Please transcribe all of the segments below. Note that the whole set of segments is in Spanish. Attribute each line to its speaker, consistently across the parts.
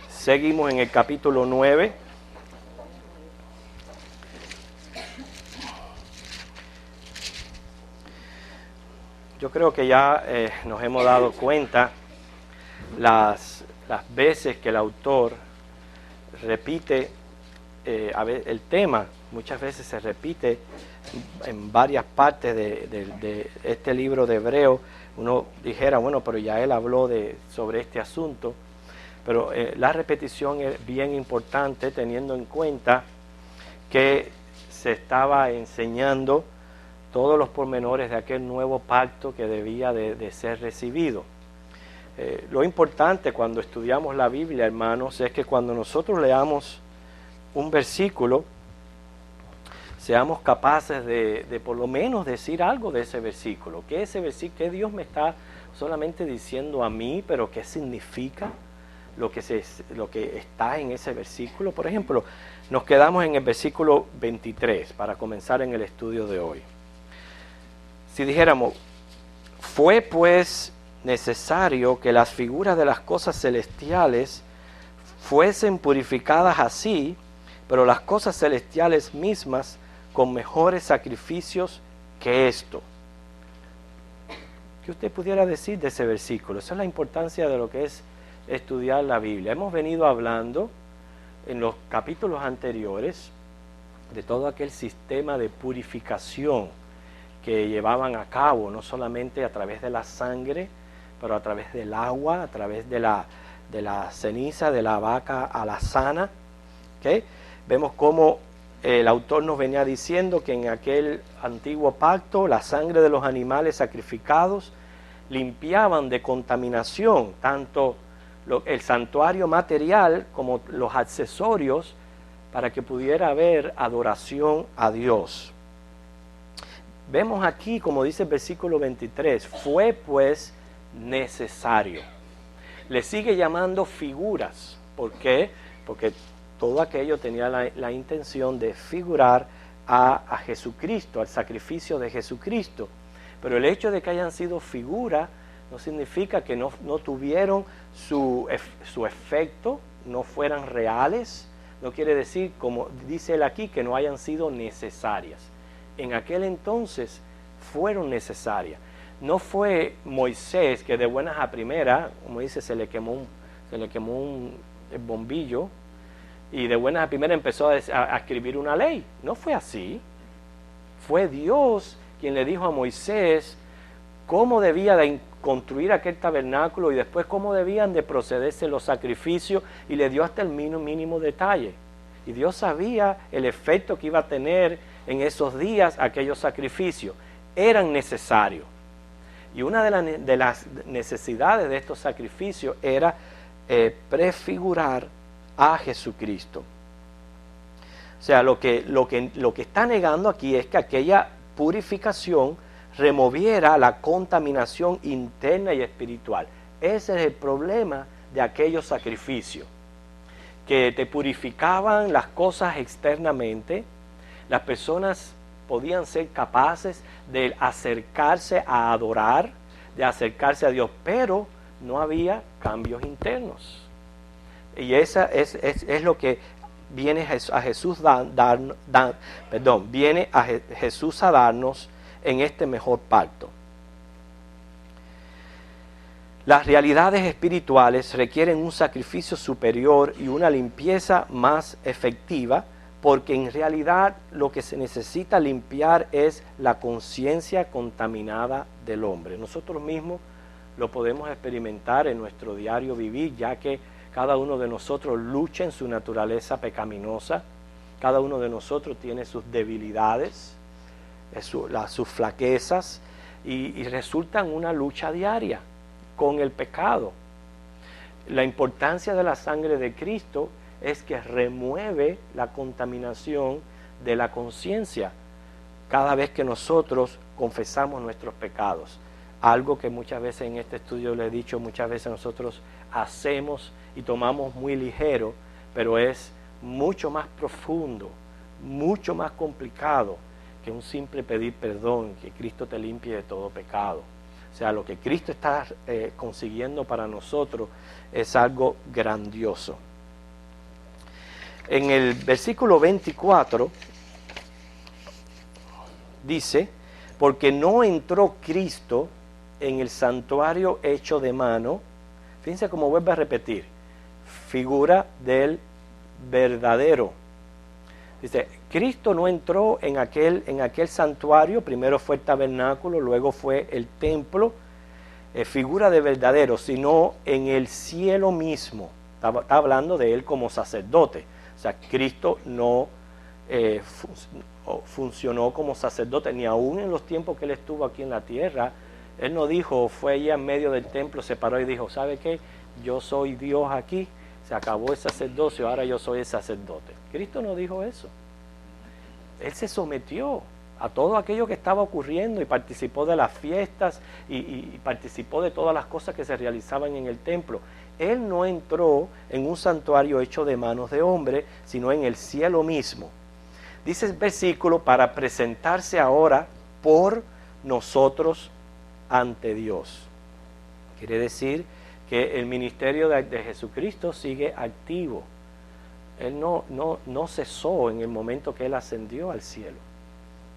Speaker 1: Seguimos en el capítulo 9. Yo creo que ya nos hemos dado cuenta las veces que el autor repite el tema. Muchas veces se repite en varias partes de este libro de Hebreo. Uno dijera, bueno, pero ya él habló sobre este asunto. Pero la repetición es bien importante, teniendo en cuenta que se estaba enseñando todos los pormenores de aquel nuevo pacto que debía de ser recibido. Lo importante cuando estudiamos la Biblia, hermanos, es que cuando nosotros leamos un versículo, seamos capaces de por lo menos decir algo de ese versículo. ¿Qué Dios me está solamente diciendo a mí, pero qué significa lo que está en ese versículo? Por ejemplo, nos quedamos en el versículo 23 para comenzar en el estudio de hoy. Si dijéramos, fue pues necesario que las figuras de las cosas celestiales fuesen purificadas así, pero las cosas celestiales mismas con mejores sacrificios que esto. ¿Qué usted pudiera decir de ese versículo? Esa es la importancia de lo que es estudiar la Biblia. Hemos venido hablando en los capítulos anteriores de todo aquel sistema de purificación que llevaban a cabo, no solamente a través de la sangre, pero a través del agua, a través de la ceniza de la vaca alazana. ¿Okay? Vemos cómo el autor nos venía diciendo que en aquel antiguo pacto la sangre de los animales sacrificados limpiaban de contaminación tanto el santuario material como los accesorios para que pudiera haber adoración a Dios. Vemos aquí, como dice el versículo 23, fue pues necesario. Le sigue llamando figuras. ¿Por qué? Porque todo aquello tenía la intención de figurar a Jesucristo, al sacrificio de Jesucristo. Pero el hecho de que hayan sido figuras no significa que no tuvieron su efecto, no fueran reales. No quiere decir, como dice él aquí, que no hayan sido necesarias. En aquel entonces fueron necesarias. No fue Moisés que de buenas a primeras, como dice, se le quemó un bombillo y de buenas a primeras empezó a escribir una ley. No fue así. Fue Dios quien le dijo a Moisés cómo debía de construir aquel tabernáculo y después cómo debían de procederse los sacrificios, y le dio hasta el mínimo detalle. Y Dios sabía el efecto que iba a tener en esos días aquellos sacrificios. Eran necesarios. Y una de las necesidades de estos sacrificios era prefigurar a Jesucristo. O sea, lo que está negando aquí es que aquella purificación removiera la contaminación interna y espiritual. Ese es el problema de aquellos sacrificios, que te purificaban las cosas externamente. Las personas podían ser capaces de acercarse a adorar, de acercarse a Dios, pero no había cambios internos. Y esa es lo que viene a Jesús viene a Jesús a darnos en este mejor pacto. Las realidades espirituales requieren un sacrificio superior y una limpieza más efectiva, porque en realidad lo que se necesita limpiar es la conciencia contaminada del hombre. Nosotros mismos lo podemos experimentar en nuestro diario vivir, ya que cada uno de nosotros lucha en su naturaleza pecaminosa. Cada uno de nosotros tiene sus debilidades, sus flaquezas, y resultan una lucha diaria con el pecado. La importancia de la sangre de Cristo es que remueve la contaminación de la conciencia cada vez que nosotros confesamos nuestros pecados. Algo que muchas veces en este estudio le he dicho, muchas veces nosotros hacemos y tomamos muy ligero, pero es mucho más profundo, mucho más complicado que un simple pedir perdón, que Cristo te limpie de todo pecado. O sea, lo que Cristo está consiguiendo para nosotros es algo grandioso. En el versículo 24 dice, porque no entró Cristo en el santuario hecho de mano. Fíjense cómo vuelve a repetir, figura del verdadero. Dice, Cristo no entró en aquel santuario, primero fue el tabernáculo, luego fue el templo, figura de verdadero, sino en el cielo mismo. Está hablando de él como sacerdote. O sea, Cristo no funcionó como sacerdote, ni aún en los tiempos que él estuvo aquí en la tierra. Él no dijo, fue allá en medio del templo, se paró y dijo, ¿sabe qué? Yo soy Dios aquí, se acabó el sacerdocio, ahora yo soy el sacerdote. Cristo no dijo eso. Él se sometió a todo aquello que estaba ocurriendo y participó de las fiestas y participó de todas las cosas que se realizaban en el templo. Él no entró en un santuario hecho de manos de hombre, sino en el cielo mismo. Dice el versículo, para presentarse ahora por nosotros ante Dios. Quiere decir que el ministerio de Jesucristo sigue activo. Él no cesó en el momento que Él ascendió al cielo.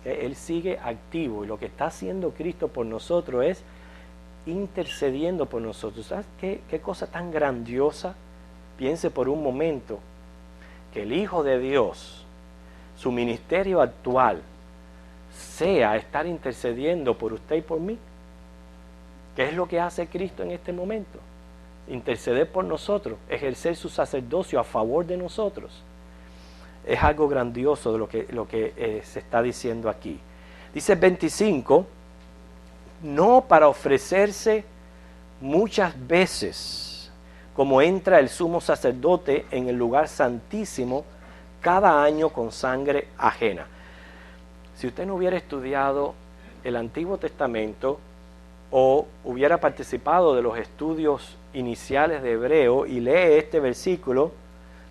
Speaker 1: Él sigue activo, y lo que está haciendo Cristo por nosotros es intercediendo por nosotros. ¿Sabes qué cosa tan grandiosa? Piense por un momento que el Hijo de Dios, su ministerio actual, sea estar intercediendo por usted y por mí. ¿Qué es lo que hace Cristo en este momento? Interceder por nosotros, ejercer su sacerdocio a favor de nosotros. Es algo grandioso de lo que se está diciendo aquí. Dice el 25, no para ofrecerse muchas veces, como entra el sumo sacerdote en el lugar santísimo cada año con sangre ajena. Si usted no hubiera estudiado el Antiguo Testamento o hubiera participado de los estudios iniciales de Hebreo y lee este versículo,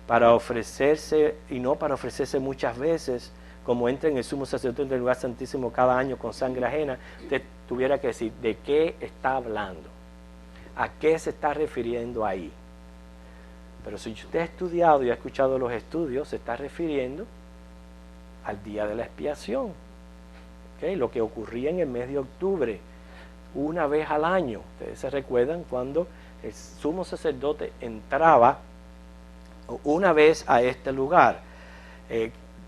Speaker 1: para ofrecerse, y no para ofrecerse muchas veces, como entra en el sumo sacerdote en el lugar santísimo cada año con sangre ajena, usted tuviera que decir, ¿de qué está hablando? ¿A qué se está refiriendo ahí? Pero si usted ha estudiado y ha escuchado los estudios, se está refiriendo al día de la expiación, ¿okay? Lo que ocurría en el mes de octubre, una vez al año. Ustedes se recuerdan cuando el sumo sacerdote entraba una vez a este lugar.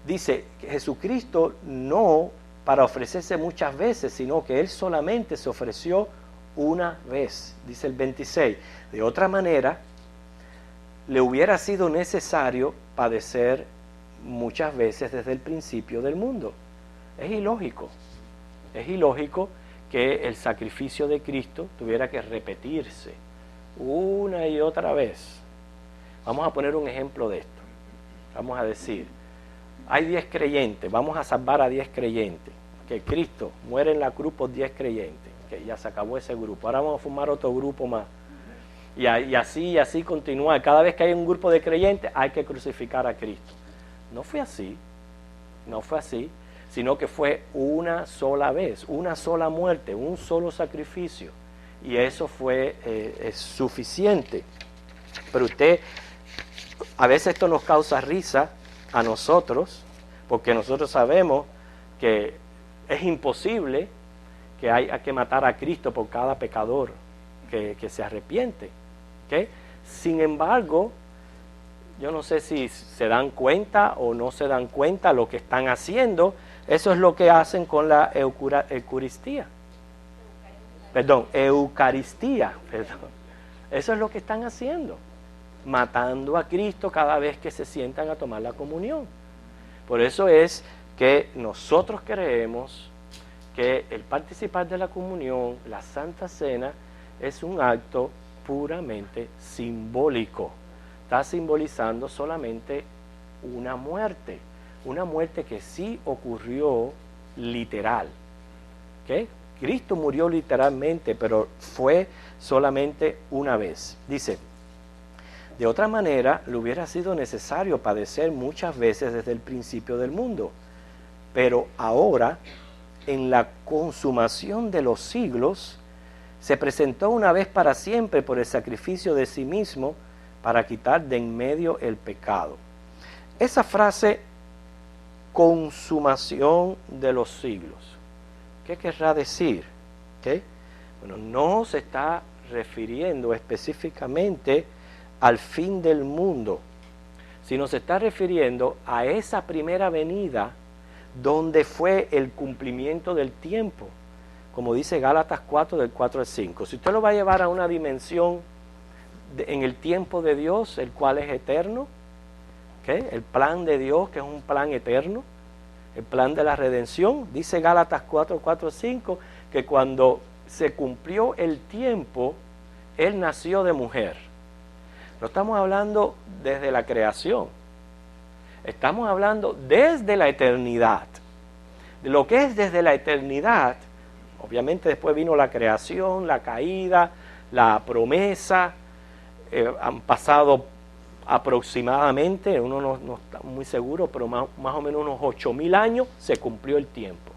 Speaker 1: Dice que Jesucristo no para ofrecerse muchas veces, sino que Él solamente se ofreció una vez, dice el 26. De otra manera, le hubiera sido necesario padecer muchas veces desde el principio del mundo. Es ilógico que el sacrificio de Cristo tuviera que repetirse una y otra vez. Vamos a poner un ejemplo de esto. Vamos a decir, hay 10 creyentes, vamos a salvar a 10 creyentes. Que Cristo muere en la cruz por 10 creyentes. Que ya se acabó ese grupo. Ahora vamos a formar otro grupo más. Y así continúa. Cada vez que hay un grupo de creyentes hay que crucificar a Cristo. No fue así, sino que fue una sola vez, una sola muerte, un solo sacrificio. Y eso fue suficiente. Pero a veces esto nos causa risa a nosotros, porque nosotros sabemos que es imposible que haya que matar a Cristo por cada pecador que se arrepiente. ¿Okay? Sin embargo, yo no sé si se dan cuenta o no se dan cuenta lo que están haciendo. Eso es lo que hacen con la Eucaristía. Eso es lo que están haciendo. Matando a Cristo cada vez que se sientan a tomar la comunión. Por eso es que nosotros creemos que el participar de la comunión, la Santa Cena, es un acto puramente simbólico. Está simbolizando solamente una muerte que sí ocurrió literal. ¿Okay? Cristo murió literalmente, pero fue solamente una vez. Dice, de otra manera, le hubiera sido necesario padecer muchas veces desde el principio del mundo. Pero ahora, en la consumación de los siglos, se presentó una vez para siempre por el sacrificio de sí mismo para quitar de en medio el pecado. Esa frase, consumación de los siglos, ¿qué querrá decir? ¿Okay? Bueno, no se está refiriendo específicamente al fin del mundo, sino se está refiriendo a esa primera venida donde fue el cumplimiento del tiempo, como dice Gálatas 4, del 4 al 5. Si usted lo va a llevar a una dimensión en el tiempo de Dios, el cual es eterno, ¿okay? El plan de Dios, que es un plan eterno, el plan de la redención, dice Gálatas 4, 4, 5, que cuando se cumplió el tiempo, Él nació de mujer. No estamos hablando desde la creación, estamos hablando desde la eternidad. De lo que es desde la eternidad, obviamente después vino la creación, la caída, la promesa, han pasado aproximadamente, uno no está muy seguro, pero más o menos unos 8.000 años se cumplió el tiempo,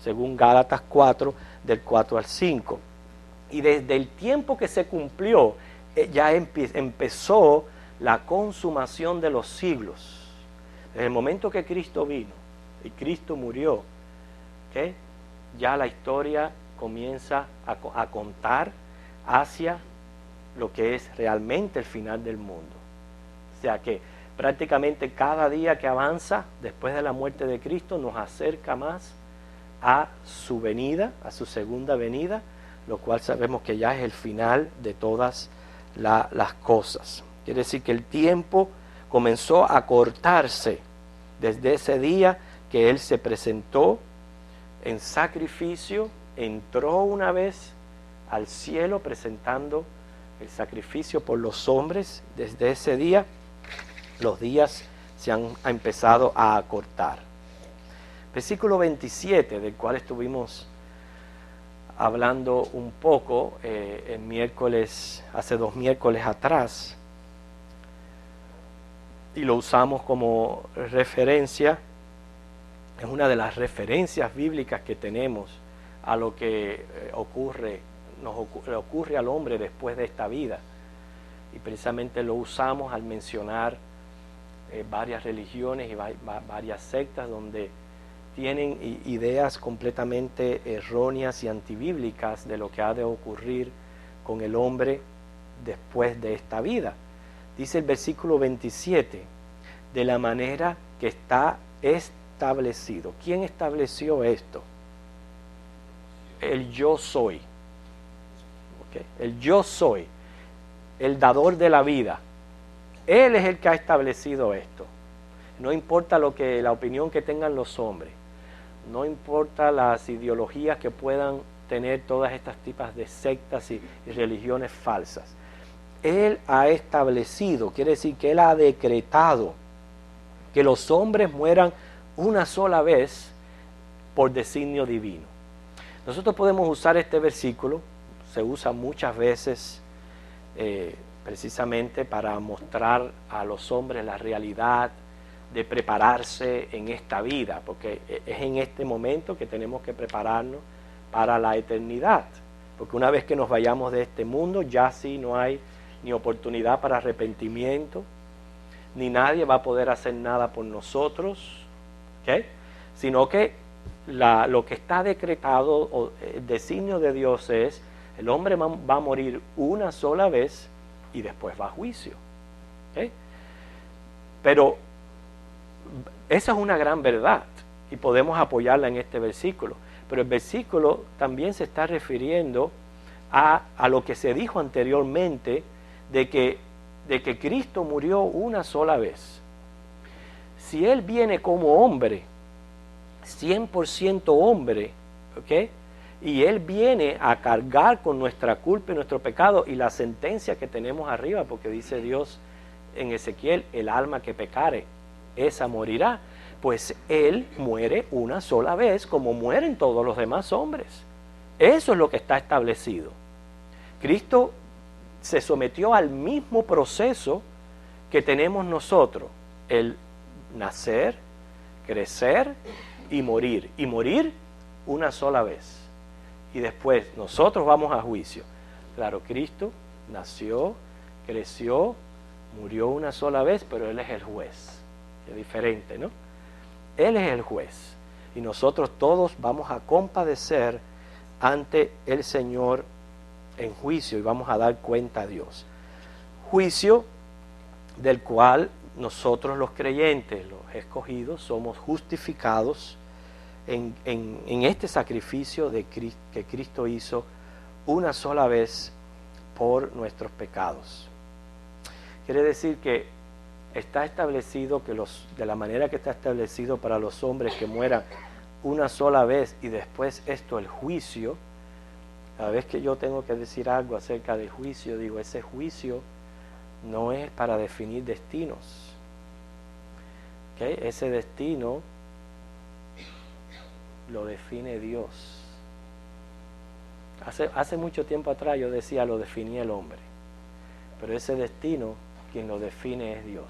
Speaker 1: según Gálatas 4, del 4 al 5. Y desde el tiempo que se cumplió, ya empezó la consumación de los siglos. Desde el momento que Cristo vino y Cristo murió, ¿okay? Ya la historia comienza a contar hacia lo que es realmente el final del mundo. O sea que prácticamente cada día que avanza después de la muerte de Cristo nos acerca más a su venida, a su segunda venida, lo cual sabemos que ya es el final de todas las cosas. Quiere decir que el tiempo comenzó a cortarse desde ese día que Él se presentó en sacrificio, entró una vez al cielo presentando el sacrificio por los hombres. Desde ese día los días se han empezado a acortar. Versículo 27, del cual estuvimos hablando un poco el miércoles, hace 2 miércoles atrás, y lo usamos como referencia. Es una de las referencias bíblicas que tenemos a lo que ocurre al hombre después de esta vida, y precisamente lo usamos al mencionar varias religiones y varias sectas donde tienen ideas completamente erróneas y antibíblicas de lo que ha de ocurrir con el hombre después de esta vida. Dice el versículo 27, de la manera que está establecido. ¿Quién estableció esto? El yo soy. ¿Okay? El yo soy, el dador de la vida. Él es el que ha establecido esto. No importa la opinión que tengan los hombres, no importa las ideologías que puedan tener todas estas tipos de sectas y religiones falsas. Él ha establecido, quiere decir que Él ha decretado que los hombres mueran una sola vez por designio divino. Nosotros podemos usar este versículo, se usa muchas veces precisamente para mostrar a los hombres la realidad de prepararse en esta vida, porque es en este momento que tenemos que prepararnos para la eternidad, porque una vez que nos vayamos de este mundo, ya sí no hay ni oportunidad para arrepentimiento, ni nadie va a poder hacer nada por nosotros, ¿okay? Sino que lo que está decretado, o el designio de Dios es, el hombre va a morir una sola vez y después va a juicio, ¿okay? Pero esa es una gran verdad y podemos apoyarla en este versículo, pero el versículo también se está refiriendo a lo que se dijo anteriormente de que Cristo murió una sola vez. Si Él viene como hombre, 100% hombre, ¿okay? Y Él viene a cargar con nuestra culpa y nuestro pecado y la sentencia que tenemos arriba, porque dice Dios en Ezequiel, el alma que pecare, esa morirá. Pues Él muere una sola vez, como mueren todos los demás hombres. Eso es lo que está establecido. Cristo se sometió al mismo proceso que tenemos nosotros, el nacer, crecer y morir una sola vez. y después nosotros vamos a juicio. Claro, Cristo nació, creció, murió una sola vez, pero Él es el juez. Es diferente, ¿no? Él es el juez. Y nosotros todos vamos a compadecer ante el Señor en juicio y vamos a dar cuenta a Dios. Juicio del cual nosotros los creyentes, los escogidos, somos justificados en este sacrificio que Cristo hizo una sola vez por nuestros pecados. Quiere decir que está establecido de la manera que está establecido para los hombres que mueran una sola vez y después esto, el juicio. Cada vez que yo tengo que decir algo acerca del juicio, digo, ese juicio no es para definir destinos. ¿Okay? Ese destino lo define Dios. Hace mucho tiempo atrás yo decía, lo definía el hombre. Pero ese destino, quien lo define es Dios.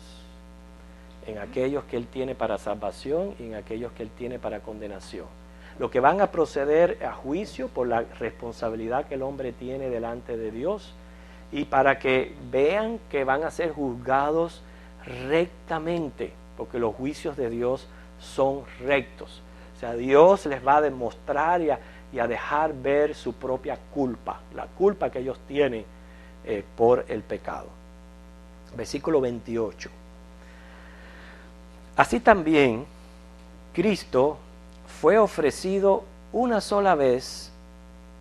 Speaker 1: En aquellos que Él tiene para salvación y en aquellos que Él tiene para condenación. Los que van a proceder a juicio por la responsabilidad que el hombre tiene delante de Dios y para que vean que van a ser juzgados rectamente, porque los juicios de Dios son rectos. O sea, Dios les va a demostrar y a dejar ver su propia culpa, la culpa que ellos tienen por el pecado. Versículo 28. Así también Cristo fue ofrecido una sola vez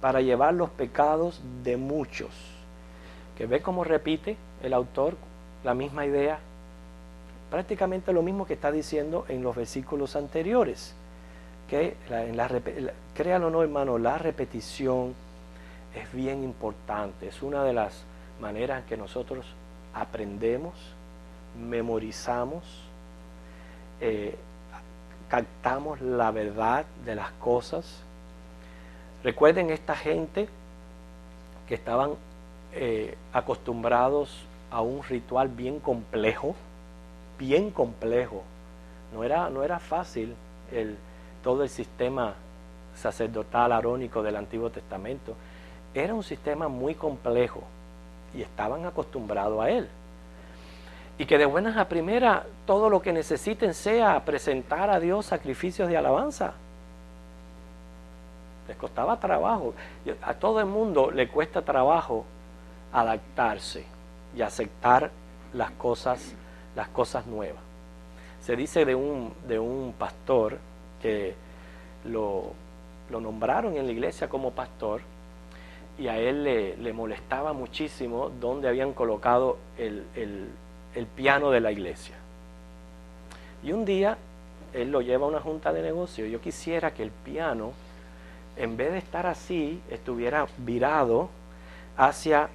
Speaker 1: para llevar los pecados de muchos. Que ve cómo repite el autor la misma idea, prácticamente lo mismo que está diciendo en los versículos anteriores. Que créanlo o no, hermano, la repetición es bien importante. Es una de las maneras en que nosotros aprendemos, memorizamos, captamos la verdad de las cosas. Recuerden esta gente que estaban acostumbrados a un ritual bien complejo. No era fácil todo el sistema sacerdotal arónico del Antiguo Testamento. Era un sistema muy complejo y estaban acostumbrados a él. Y que de buenas a primeras todo lo que necesiten sea presentar a Dios sacrificios de alabanza. Les costaba trabajo. A todo el mundo le cuesta trabajo adaptarse y aceptar las cosas nuevas. Se dice de un pastor que lo nombraron en la iglesia como pastor y a él le molestaba muchísimo donde habían colocado el piano de la iglesia. Y un día él lo lleva a una junta de negocio. Yo quisiera que el piano, en vez de estar así, estuviera virado hacia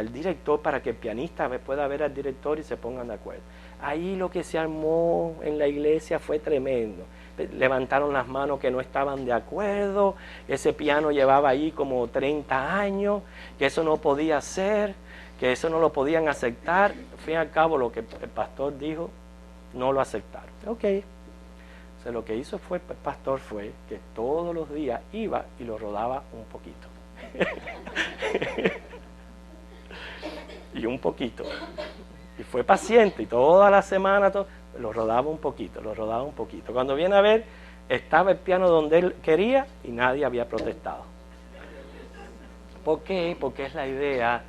Speaker 1: el director para que el pianista pueda ver al director y se pongan de acuerdo. Ahí lo que se armó en la iglesia fue tremendo. Levantaron las manos que no estaban de acuerdo, ese piano llevaba ahí como 30 años, que eso no podía ser, que eso no lo podían aceptar. Al fin y al cabo lo que el pastor dijo, no lo aceptaron. Ok. O sea, lo que hizo el pastor fue que todos los días iba y lo rodaba un poquito. Y un poquito. Y fue paciente y toda la semana lo rodaba un poquito. Cuando viene a ver, estaba el piano donde él quería y nadie había protestado. ¿Por qué? Porque es la idea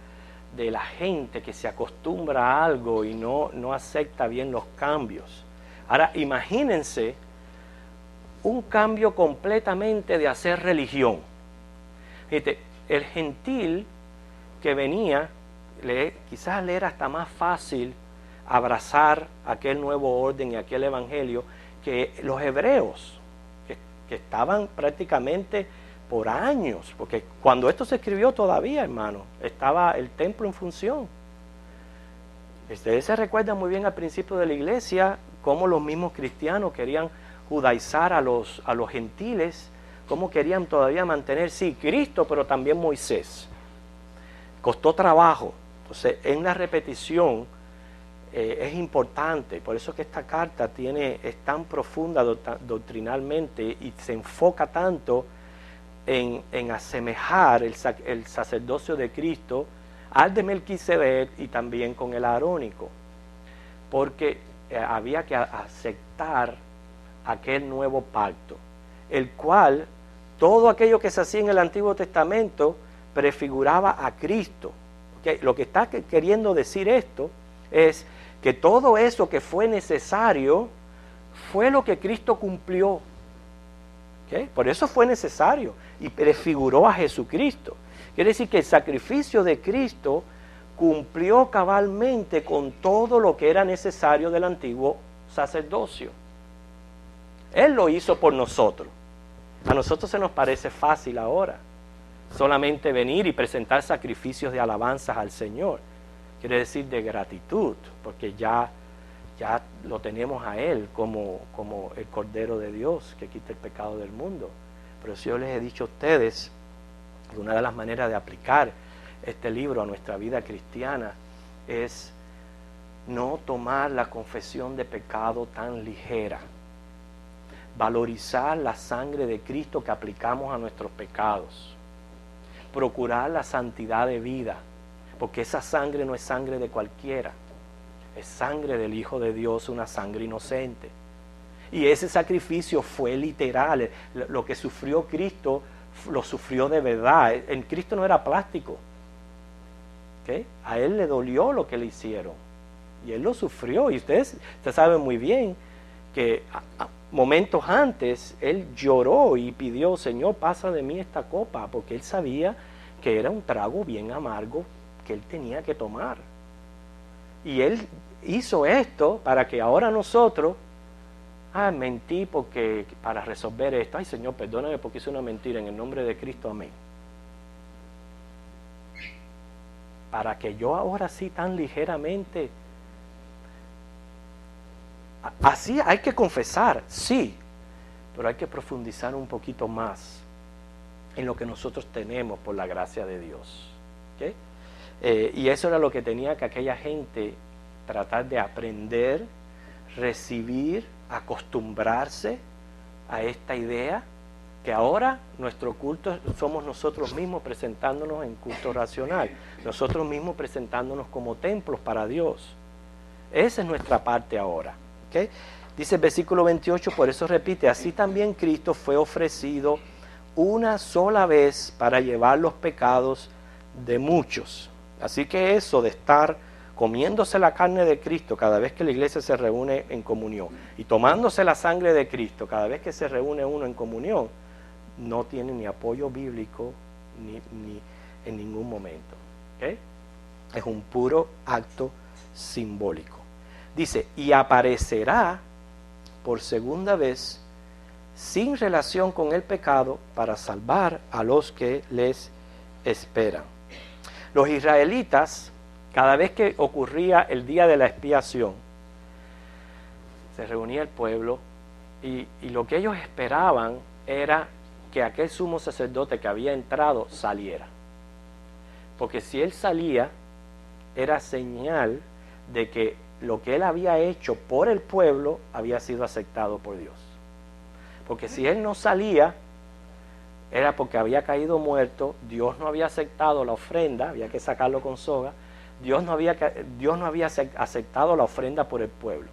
Speaker 1: de la gente que se acostumbra a algo y no acepta bien los cambios. Ahora, imagínense un cambio completamente de hacer religión. Fíjate, el gentil que venía, quizás le era hasta más fácil abrazar aquel nuevo orden y aquel evangelio que los hebreos, que estaban prácticamente por años, porque cuando esto se escribió todavía, hermano, estaba el templo en función. Ustedes se recuerdan muy bien al principio de la iglesia cómo los mismos cristianos querían judaizar a los gentiles, cómo querían todavía mantener, sí, Cristo, pero también Moisés. Costó trabajo. Entonces, en la repetición es importante, por eso que esta carta es tan profunda doctrinalmente y se enfoca tanto en asemejar el sacerdocio de Cristo al de Melquisedec y también con el arónico, porque había que aceptar aquel nuevo pacto, el cual todo aquello que se hacía en el Antiguo Testamento prefiguraba a Cristo. ¿Okay? Lo que está queriendo decir esto es que todo eso que fue necesario fue lo que Cristo cumplió. ¿Okay? Por eso fue necesario y prefiguró a Jesucristo. Quiere decir que el sacrificio de Cristo cumplió cabalmente con todo lo que era necesario del antiguo sacerdocio. Él lo hizo por nosotros. A nosotros se nos parece fácil ahora solamente venir y presentar sacrificios de alabanzas al Señor. Quiere decir de gratitud, porque ya lo tenemos a Él como el Cordero de Dios que quita el pecado del mundo. Pero si yo les he dicho a ustedes que una de las maneras de aplicar este libro a nuestra vida cristiana es no tomar la confesión de pecado tan ligera, valorizar la sangre de Cristo que aplicamos a nuestros pecados, procurar la santidad de vida, porque esa sangre no es sangre de cualquiera, es sangre del Hijo de Dios, una sangre inocente. Y ese sacrificio fue literal. Lo que sufrió Cristo, lo sufrió de verdad. En Cristo no era plástico. ¿Okay? A Él le dolió lo que le hicieron. Y Él lo sufrió. Y ustedes saben muy bien que momentos antes Él lloró y pidió, Señor, pasa de mí esta copa, porque Él sabía que era un trago bien amargo que Él tenía que tomar. Y Él hizo esto para que ahora nosotros, mentí porque para resolver esto, Señor, perdóname porque hice una mentira, en el nombre de Cristo, amén. Para que yo ahora sí tan ligeramente, así hay que confesar, sí, pero hay que profundizar un poquito más en lo que nosotros tenemos por la gracia de Dios. ¿Okay? Y eso era lo que tenía que aquella gente tratar de aprender, recibir, acostumbrarse a esta idea, que ahora nuestro culto somos nosotros mismos presentándonos en culto racional, nosotros mismos presentándonos como templos para Dios. Esa es nuestra parte ahora. ¿Okay? Dice el versículo 28, por eso repite, así también Cristo fue ofrecido una sola vez para llevar los pecados de muchos. Así que eso de estar comiéndose la carne de Cristo cada vez que la iglesia se reúne en comunión y tomándose la sangre de Cristo cada vez que se reúne uno en comunión, no tiene ni apoyo bíblico ni en ningún momento. ¿Okay? Es un puro acto simbólico. Dice, y aparecerá por segunda vez sin relación con el pecado para salvar a los que les esperan. Los israelitas, cada vez que ocurría el día de la expiación, se reunía el pueblo y lo que ellos esperaban era que aquel sumo sacerdote que había entrado saliera. Porque si él salía, era señal de que lo que él había hecho por el pueblo había sido aceptado por Dios. Porque si él no salía, era porque había caído muerto, Dios no había aceptado la ofrenda, había que sacarlo con soga, Dios no había aceptado la ofrenda por el pueblo.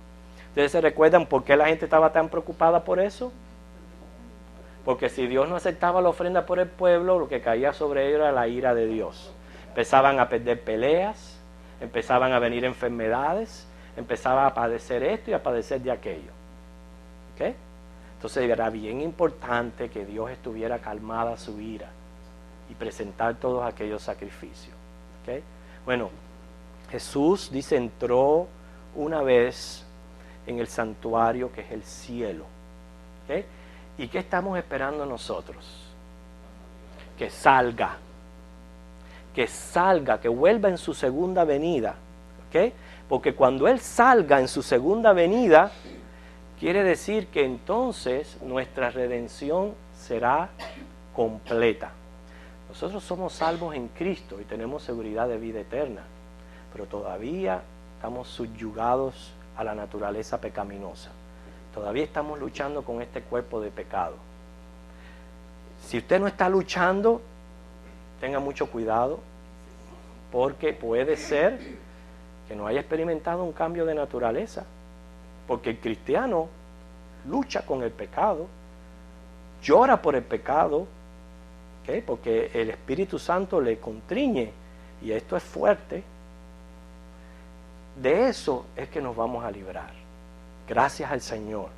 Speaker 1: ¿Ustedes se recuerdan por qué la gente estaba tan preocupada por eso? Porque si Dios no aceptaba la ofrenda por el pueblo, lo que caía sobre ellos era la ira de Dios. Empezaban a perder peleas, empezaban a venir enfermedades, empezaban a padecer esto y a padecer de aquello. ¿Okay? Entonces era bien importante que Dios estuviera calmada su ira y presentar todos aquellos sacrificios. ¿Okay? Bueno, Jesús dice entró una vez en el santuario que es el cielo. ¿Okay? ¿Y qué estamos esperando nosotros? Que salga, que vuelva en su segunda venida. ¿Okay? Porque cuando Él salga en su segunda venida, quiere decir que entonces nuestra redención será completa. Nosotros somos salvos en Cristo y tenemos seguridad de vida eterna, pero todavía estamos subyugados a la naturaleza pecaminosa. Todavía estamos luchando con este cuerpo de pecado. Si usted no está luchando, tenga mucho cuidado, porque puede ser que no haya experimentado un cambio de naturaleza, porque el cristiano lucha con el pecado, llora por el pecado, ¿okay? Porque el Espíritu Santo le constriñe, y esto es fuerte. De eso es que nos vamos a librar, gracias al Señor.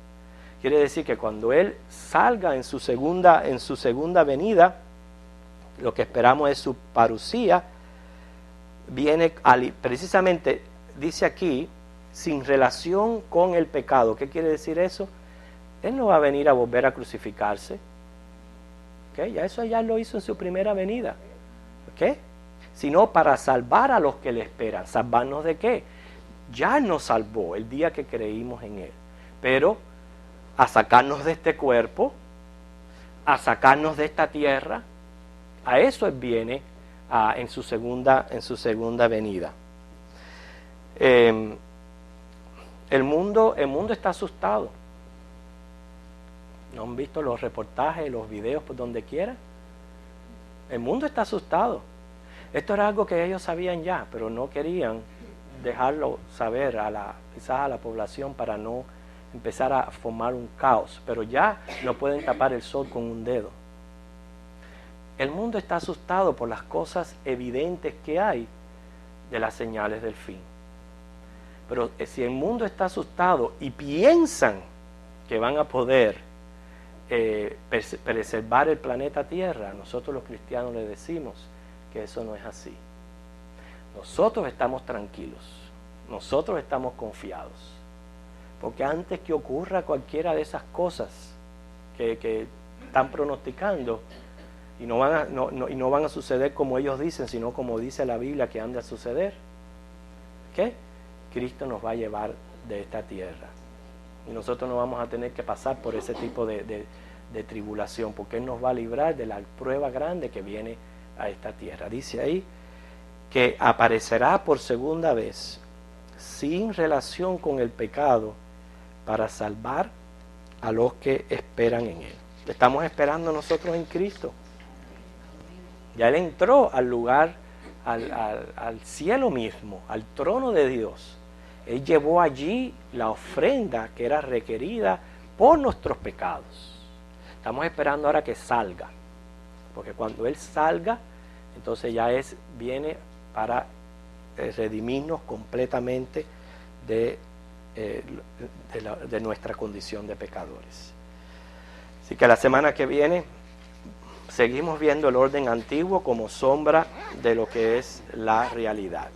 Speaker 1: Quiere decir que cuando Él salga en su segunda venida, lo que esperamos es su parucía, viene precisamente, dice aquí, sin relación con el pecado. ¿Qué quiere decir eso? Él no va a venir a volver a crucificarse. ¿Okay? Ya eso ya lo hizo en su primera venida. ¿Okay? Sino para salvar a los que le esperan. ¿Salvarnos de qué? Ya nos salvó el día que creímos en Él. Pero a sacarnos de este cuerpo, a sacarnos de esta tierra, a eso Él viene en su segunda venida. El mundo está asustado. ¿No han visto los reportajes, los videos por donde quiera? El mundo está asustado. Esto era algo que ellos sabían ya, pero no querían dejarlo saber quizás a la población para no empezar a formar un caos. Pero ya no pueden tapar el sol con un dedo. El mundo está asustado por las cosas evidentes que hay de las señales del fin. Pero si el mundo está asustado y piensan que van a poder preservar el planeta Tierra, nosotros los cristianos les decimos que eso no es así. Nosotros estamos tranquilos, nosotros estamos confiados, porque antes que ocurra cualquiera de esas cosas que están pronosticando, y no van a suceder como ellos dicen, sino como dice la Biblia que han de suceder, ¿qué? Cristo nos va a llevar de esta tierra. Y nosotros no vamos a tener que pasar por ese tipo de tribulación, porque Él nos va a librar de la prueba grande que viene a esta tierra. Dice ahí que aparecerá por segunda vez, sin relación con el pecado, para salvar a los que esperan en Él. Estamos esperando nosotros en Cristo. Ya Él entró al lugar, al cielo mismo, al trono de Dios. Él llevó allí la ofrenda que era requerida por nuestros pecados. Estamos esperando ahora que salga, porque cuando Él salga, entonces ya viene para redimirnos completamente de nuestra condición de pecadores. Así que la semana que viene seguimos viendo el orden antiguo como sombra de lo que es la realidad.